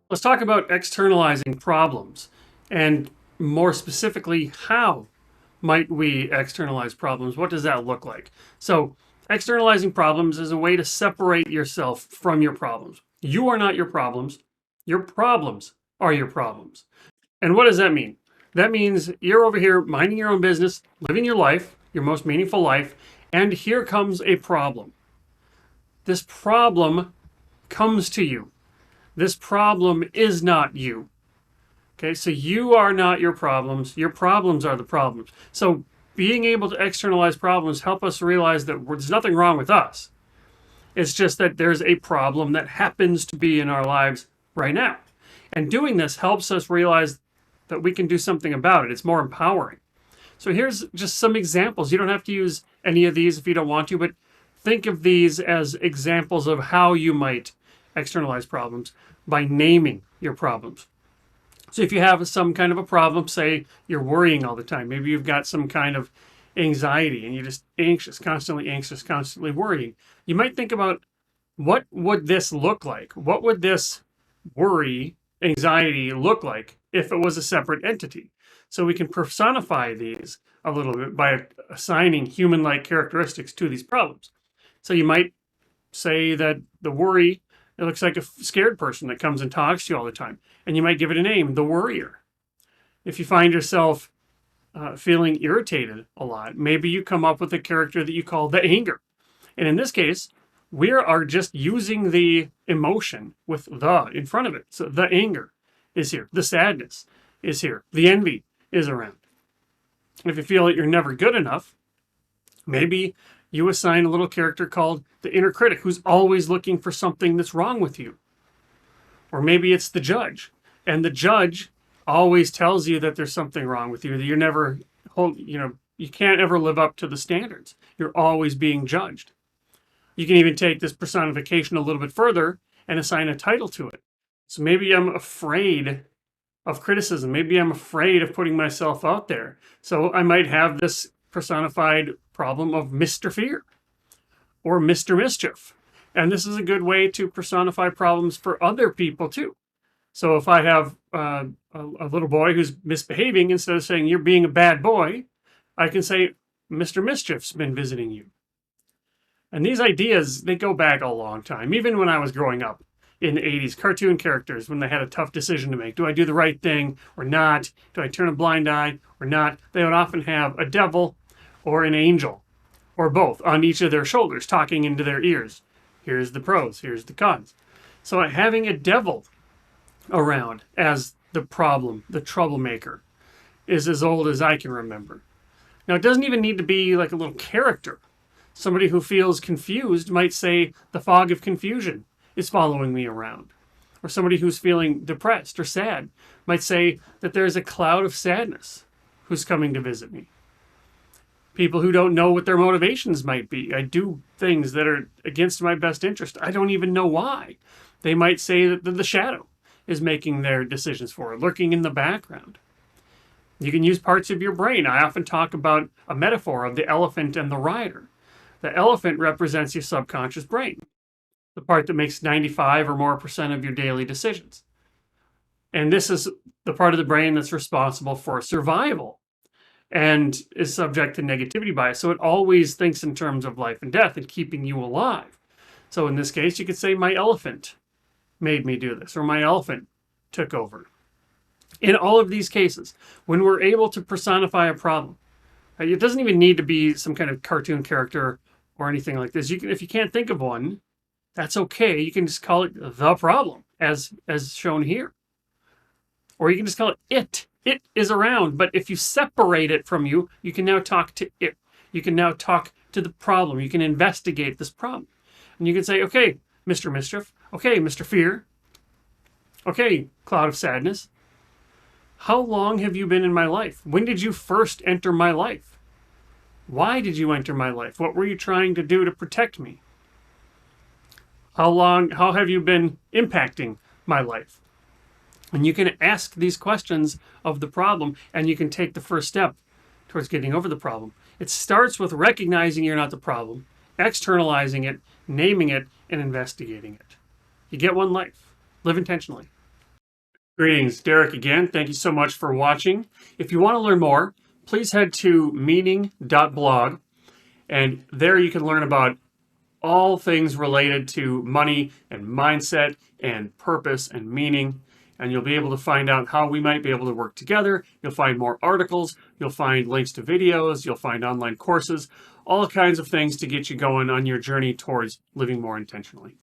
Let's talk about externalizing problems, and more specifically, how might we externalize problems? What does that look like? So, externalizing problems is a way to separate yourself from your problems. You are not your problems. Your problems are your problems. And what does that mean? That means you're over here minding your own business, living your life, your most meaningful life, and here comes a problem. This problem comes to you. This problem is not you. Okay, so you are not your problems. Your problems are the problems. So being able to externalize problems help us realize that there's nothing wrong with us. It's just that there's a problem that happens to be in our lives right now. And doing this helps us realize that we can do something about it. It's more empowering. So here's just some examples. You don't have to use any of these if you don't want to, but think of these as examples of how you might externalize problems by naming your problems. So if you have some kind of a problem, say you're worrying all the time, maybe you've got some kind of anxiety and you're just anxious, constantly worrying. You might think about, what would this look like? What would this worry, anxiety look like if it was a separate entity? So we can personify these a little bit by assigning human-like characteristics to these problems. So you might say that the worry, it looks like a scared person that comes and talks to you all the time. And you might give it a name, the worrier. If you find yourself feeling irritated a lot, maybe you come up with a character that you call the anger. And in this case, we are just using the emotion with the in front of it. So the anger is here. The sadness is here. The envy is around. If you feel that you're never good enough, maybe you assign a little character called the inner critic who's always looking for something that's wrong with you. Or maybe it's the judge, and the judge always tells you that there's something wrong with you, that you're never, you can't ever live up to the standards. You're always being judged. You can even take this personification a little bit further and assign a title to it. So maybe I'm afraid of criticism. Maybe I'm afraid of putting myself out there. So I might have this personified problem of Mr. Fear or Mr. Mischief. And this is a good way to personify problems for other people too. So if I have a little boy who's misbehaving, instead of saying you're being a bad boy, I can say Mr. Mischief's been visiting you. And these ideas, they go back a long time. Even when I was growing up in the 80s, cartoon characters, when they had a tough decision to make. Do I do the right thing or not? Do I turn a blind eye or not? They would often have a devil or an angel or both on each of their shoulders talking into their ears. Here's the pros, here's the cons. So having a devil around as the problem, the troublemaker, is as old as I can remember. Now, it doesn't even need to be like a little character. Somebody who feels confused might say the fog of confusion is following me around. Or somebody who's feeling depressed or sad might say that there's a cloud of sadness who's coming to visit me. People who don't know what their motivations might be. I do things that are against my best interest. I don't even know why. They might say that the shadow is making their decisions for it, lurking in the background. You can use parts of your brain. I often talk about a metaphor of the elephant and the rider. The elephant represents your subconscious brain, the part that makes 95 or more % of your daily decisions. And this is the part of the brain that's responsible for survival and is subject to negativity bias. So it always thinks in terms of life and death and keeping you alive. So in this case, you could say my elephant made me do this, or my elephant took over. In all of these cases, when we're able to personify a problem, it doesn't even need to be some kind of cartoon character or anything like this. You can, if you can't think of one, that's okay. You can just call it the problem, as shown here. Or you can just call it it. It is around, but if you separate it from you, you can now talk to it. You can now talk to the problem. You can investigate this problem. And you can say, okay, Mr. Mischief. Okay, Mr. Fear. Okay, Cloud of Sadness. How long have you been in my life? When did you first enter my life? Why did you enter my life? What were you trying to do to protect me? How have you been impacting my life? And you can ask these questions of the problem, and you can take the first step towards getting over the problem. It starts with recognizing you're not the problem, externalizing it, naming it, and investigating it. You get one life. Live intentionally. Greetings, Derek again. Thank you so much for watching. If you want to learn more, please head to meaning.blog, and there you can learn about all things related to money and mindset and purpose and meaning. And you'll be able to find out how we might be able to work together. You'll find more articles. You'll find links to videos. You'll find online courses, all kinds of things to get you going on your journey towards living more intentionally.